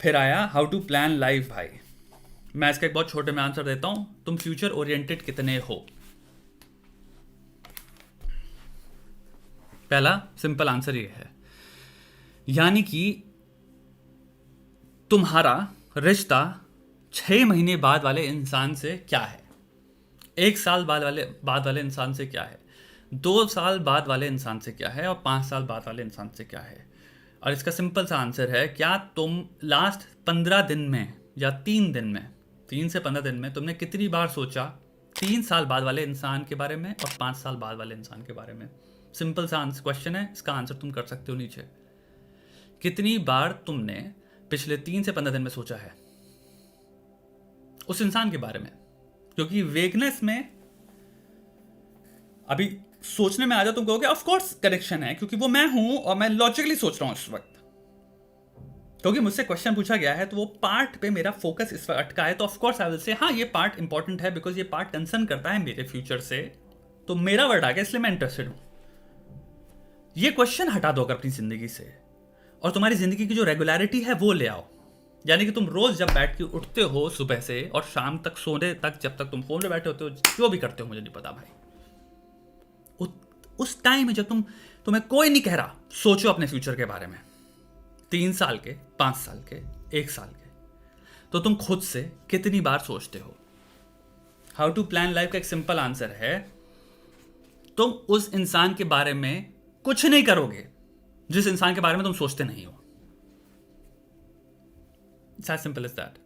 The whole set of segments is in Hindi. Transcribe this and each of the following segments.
फिर आया हाउ टू प्लान लाइफ। भाई मैं इसका एक बहुत छोटे में आंसर देता हूं, तुम फ्यूचर ओरिएंटेड कितने हो। पहला सिंपल आंसर ये है, यानी कि तुम्हारा रिश्ता 6 महीने बाद वाले इंसान से क्या है, 1 साल बाद वाले इंसान से क्या है, 2 साल बाद वाले इंसान से क्या है, और 5 साल बाद वाले इंसान से क्या है। और इसका सिंपल सा आंसर है, क्या तुम लास्ट 15 दिन में या 3 दिन में, 3 से 15 दिन में तुमने कितनी बार सोचा 3 साल बाद वाले इंसान के बारे में और 5 साल बाद वाले इंसान के बारे में। सिंपल सा आंसर क्वेश्चन है, इसका आंसर तुम कर सकते हो नीचे। कितनी बार तुमने पिछले 3 से 15 दिन में सोचा है उस इंसान के बारे में। क्योंकि वेगनेस में अभी सोचने में आ जाओ, तुम कहोगे ऑफ कोर्स कनेक्शन है, क्योंकि वो मैं हूं और मैं लॉजिकली सोच रहा हूं इस वक्त, क्योंकि मुझसे क्वेश्चन पूछा गया है, तो वो पार्ट पे मेरा फोकस इस वक्त अटका है। तो of course I will say हाँ ये पार्ट इंपॉर्टेंट है, बिकॉज ये पार्ट कंसर्न करता है मेरे फ्यूचर से, तो मेरा वर्ड आ गया, इसलिए मैं इंटरेस्टेड हूं। ये क्वेश्चन हटा दो अगर अपनी जिंदगी से, और तुम्हारी जिंदगी की जो रेगुलरिटी है वो ले आओ। यानी कि तुम रोज जब बैठ के उठते हो सुबह से और शाम तक सोने तक, जब तक तुम फोन पे बैठे होते हो, जो भी करते हो मुझे नहीं पता भाई, उस टाइम में जब तुम्हें कोई नहीं कह रहा, सोचो अपने फ्यूचर के बारे में, 3 साल के, 5 साल के, 1 साल के। तो तुम खुद से कितनी बार सोचते हो। हाउ टू प्लान लाइफ का एक सिंपल आंसर है, तुम उस इंसान के बारे में कुछ नहीं करोगे जिस इंसान के बारे में तुम सोचते नहीं हो। It's as simple as that.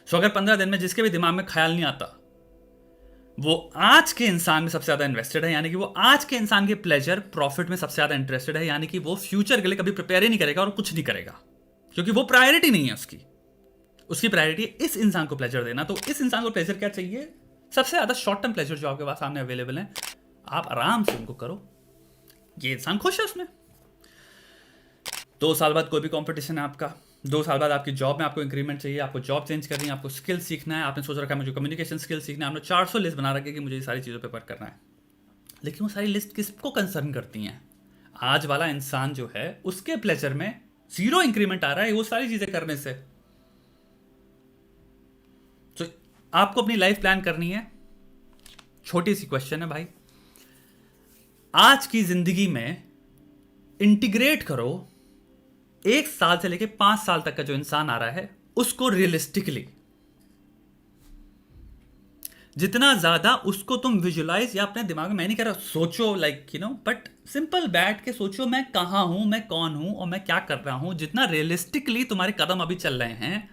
So अगर 15 दिन में जिसके भी दिमाग में ख्याल नहीं आता, वो आज के इंसान में सबसे ज्यादा इन्वेस्टेड है, यानी कि वो आज के इंसान के प्लेजर प्रॉफिट में सबसे ज्यादा इंटरेस्टेड है, यानी कि वो फ्यूचर के लिए कभी प्रिपेयर ही नहीं करेगा और कुछ नहीं करेगा, क्योंकि वो प्रायोरिटी नहीं है उसकी प्रायोरिटी है इस इंसान को प्लेजर देना। तो इस इंसान को प्लेजर क्या चाहिए, सबसे ज्यादा शॉर्ट टर्म प्लेजर जो आपके पास सामने अवेलेबल है, आप आराम से उनको करो, ये इंसान खुश है उसमें। 2 साल बाद कोई भी कंपटीशन है आपका, 2 साल बाद आपकी जॉब में आपको इंक्रीमेंट चाहिए, आपको जॉब चेंज करनी है, आपको स्किल सीखना है, आपने सोच रखा है मुझे कम्युनिकेशन स्किल सीखना है, आपने 400 लिस्ट बना रखी है कि मुझे ये सारी चीज़ों पे वर्क करना है। लेकिन वो सारी लिस्ट किसको कंसर्न करती हैं, आज वाला इंसान जो है उसके प्लेजर में 0 इंक्रीमेंट आ रहा है वो सारी चीज़ें करने से। तो आपको अपनी लाइफ प्लान करनी है, छोटी सी क्वेश्चन है भाई, आज की जिंदगी में इंटीग्रेट करो 1 साल से लेके 5 साल तक का जो इंसान आ रहा है उसको रियलिस्टिकली, जितना ज्यादा उसको तुम विजुलाइज या अपने दिमाग में, मैं नहीं कह रहा सोचो like you know, but simple बैठ के सोचो मैं कहां हूं, मैं कौन हूं और मैं क्या कर रहा हूं, जितना रियलिस्टिकली तुम्हारे कदम अभी चल रहे हैं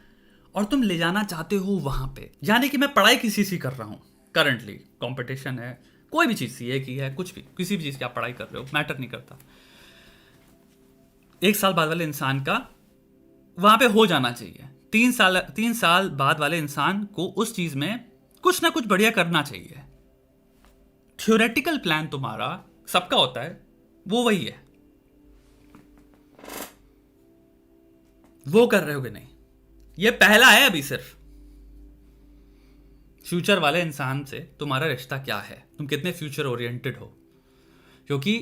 और तुम ले जाना चाहते हो वहां पे। यानी कि मैं पढ़ाई किसी सी कर रहा हूं करंटली, कंपटीशन है, कोई भी चीज सीए की है, कुछ भी, किसी भी चीज की आप पढ़ाई कर रहे हो, मैटर नहीं करता। 1 साल बाद वाले इंसान का वहां पे हो जाना चाहिए, 3 साल बाद वाले इंसान को उस चीज में कुछ ना कुछ बढ़िया करना चाहिए। थ्योरेटिकल प्लान तुम्हारा सबका होता है, वो वही है, वो कर रहे हो कि नहीं, ये पहला है अभी सिर्फ। फ्यूचर वाले इंसान से तुम्हारा रिश्ता क्या है, तुम कितने फ्यूचर ओरिएंटेड हो। क्योंकि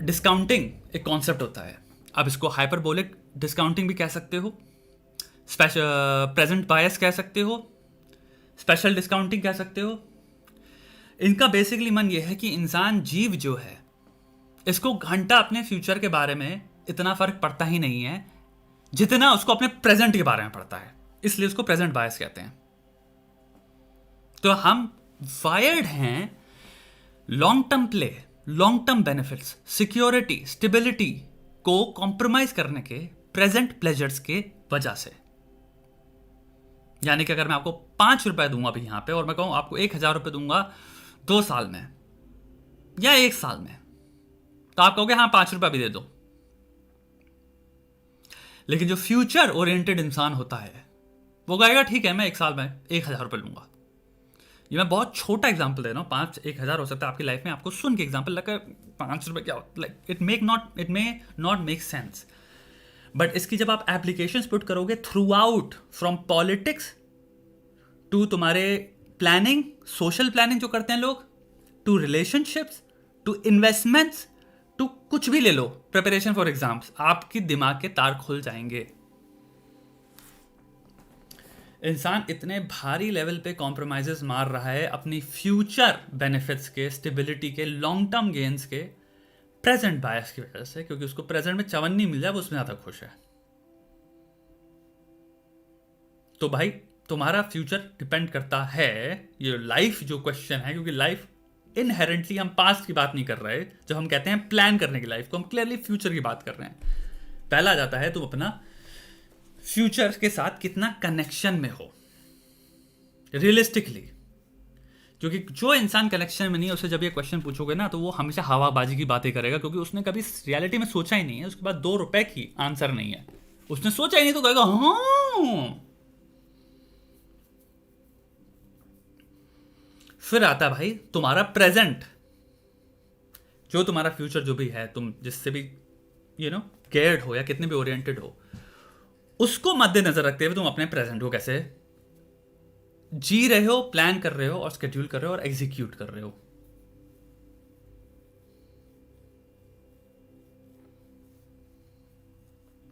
डिस्काउंटिंग एक कॉन्सेप्ट होता है, आप इसको हाइपरबोलिक डिस्काउंटिंग भी कह सकते हो, प्रेजेंट बायस कह सकते हो, स्पेशल डिस्काउंटिंग कह सकते हो। इनका बेसिकली मन ये है कि इंसान जीव जो है, इसको घंटा अपने फ्यूचर के बारे में इतना फर्क पड़ता ही नहीं है जितना उसको अपने प्रेजेंट के बारे में पड़ता है, इसलिए उसको प्रेजेंट बायस कहते हैं। तो हम वायर्ड हैं long term play, long term benefits, security, stability को कॉम्प्रोमाइज करने के प्रेजेंट प्लेजर्स के वजह से। यानी कि अगर मैं आपको 5 रुपए दूंगा अभी यहां पे और मैं कहूं आपको 1000 रुपए दूंगा 2 साल में या 1 साल में, तो आप कहोगे हाँ 5 रुपए भी दे दो। लेकिन जो फ्यूचर ओरिएंटेड इंसान होता है वो कहेगा ठीक है मैं 1 साल में 1000 रुपए लूंगा। ये मैं बहुत छोटा एग्जांपल दे रहा हूँ, 1000 हो सकता है आपकी लाइफ में, आपको सुन के एग्जांपल लगा 5 रुपए क्या, like it may not make sense, but इसकी जब आप एप्लीकेशंस पुट करोगे throughout, from politics to तुम्हारे प्लानिंग, सोशल प्लानिंग जो करते हैं लोग, to relationships, to investments, to कुछ भी ले लो, प्रिपरेशन फॉर एग्जाम्स, आपकी दिमाग के तार खुल जाएंगे। इंसान इतने भारी लेवल पे कॉम्प्रोमाइजेस मार रहा है अपनी फ्यूचर बेनिफिट्स के, स्टेबिलिटी के, लॉन्ग टर्म गेन्स के, प्रेजेंट बायस की वजह से, क्योंकि उसको प्रेजेंट में चवन्नी मिल जाए वो उसमें ज़्यादा खुश है। तो भाई तुम्हारा फ्यूचर डिपेंड करता है, ये लाइफ जो क्वेश्चन है, क्योंकि लाइफ इनहेरेंटली, हम पास्ट की बात नहीं कर रहे जब हम कहते हैं प्लान करने की लाइफ को, हम क्लियरली फ्यूचर की बात कर रहे हैं। पहला आ जाता है तुम अपना फ्यूचर के साथ कितना कनेक्शन में हो रियलिस्टिकली, क्योंकि जो इंसान कनेक्शन में नहीं है उसे जब ये क्वेश्चन पूछोगे ना तो वो हमेशा हवाबाजी की बातें करेगा, क्योंकि उसने कभी रियलिटी में सोचा ही नहीं है। उसके बाद 2 रुपए की आंसर नहीं है, उसने सोचा ही नहीं तो कहेगा हाँ। फिर आता भाई तुम्हारा प्रेजेंट, जो तुम्हारा फ्यूचर जो भी है, तुम जिससे भी केयर्ड हो या कितने भी ओरिएंटेड हो, उसको मद्देनजर रखते हुए तुम अपने प्रेजेंट को कैसे जी रहे हो, प्लान कर रहे हो और स्केड्यूल कर रहे हो और एग्जीक्यूट कर रहे हो।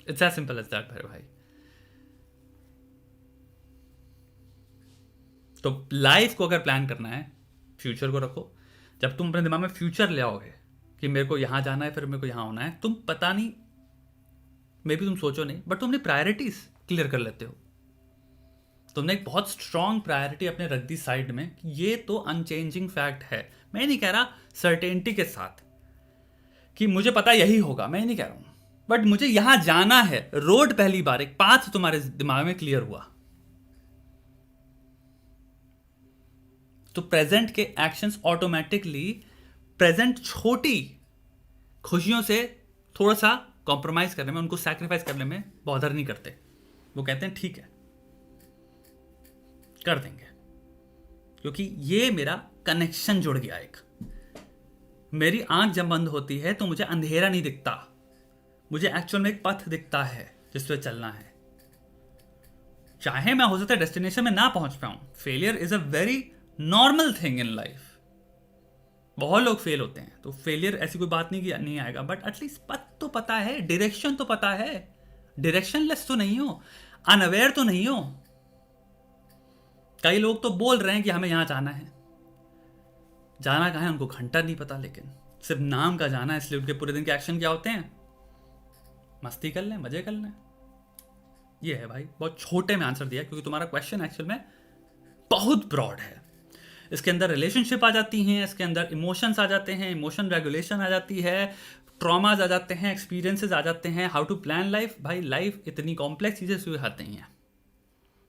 It's as simple as that मेरे भाई। तो लाइफ को अगर प्लान करना है, फ्यूचर को रखो। जब तुम अपने दिमाग में फ्यूचर ले आओगे कि मेरे को यहां जाना है, फिर मेरे को यहां होना है, तुम पता नहीं, मे बी तुम सोचो नहीं, बट तुम अपनी प्रायोरिटीज क्लियर कर लेते हो। तुमने एक बहुत स्ट्रांग प्रायोरिटी अपने रख दी साइड में कि ये तो अनचेंजिंग फैक्ट है। मैं नहीं कह रहा सर्टेनिटी के साथ कि मुझे पता यही होगा, मैं नहीं कह रहा हूं, बट मुझे यहां जाना है। रोड पहली बार, एक पाथ तुम्हारे दिमाग में क्लियर हुआ, तो प्रेजेंट के एक्शंस ऑटोमेटिकली प्रेजेंट छोटी खुशियों से थोड़ा सा कॉम्प्रोमाइज करने में, उनको सैक्रिफाइस करने में बॉदर नहीं करते। वो कहते हैं ठीक है कर देंगे, क्योंकि ये मेरा कनेक्शन जुड़ गया। एक मेरी आंख जब बंद होती है तो मुझे अंधेरा नहीं दिखता, मुझे एक्चुअल में एक पथ दिखता है जिस पे चलना है। चाहे मैं हो सकता है डेस्टिनेशन में ना पहुंच पाऊं, failure is a very normal thing in life. बहुत लोग फेल होते हैं, तो फेलियर ऐसी कोई बात नहीं कि नहीं आएगा, बट एटलीस्ट पथ तो पता है, डायरेक्शन तो पता है, डायरेक्शनलेस तो नहीं हो, अनअवेयर तो नहीं हो। कई लोग तो बोल रहे हैं कि हमें यहां जाना है, जाना कहाँ है उनको घंटा नहीं पता, लेकिन सिर्फ नाम का जाना है, इसलिए उनके पूरे दिन के एक्शन क्या होते हैं, मस्ती कर लें, मजे कर लें। ये है भाई, बहुत छोटे में आंसर दिया, क्योंकि तुम्हारा क्वेश्चन एक्चुअल में बहुत ब्रॉड है। इसके अंदर रिलेशनशिप आ जाती हैं, इसके अंदर इमोशंस आ जाते हैं, इमोशन रेगुलेशन आ जाती है, ट्रॉमाज आ जाते हैं, एक्सपीरियंसेस आ जाते हैं, हाउ टू प्लान लाइफ। भाई लाइफ इतनी कॉम्प्लेक्स चीज़ें से आती हैं,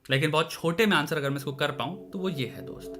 लेकिन बहुत छोटे में आंसर अगर मैं इसको कर पाऊँ तो वो ये है दोस्त।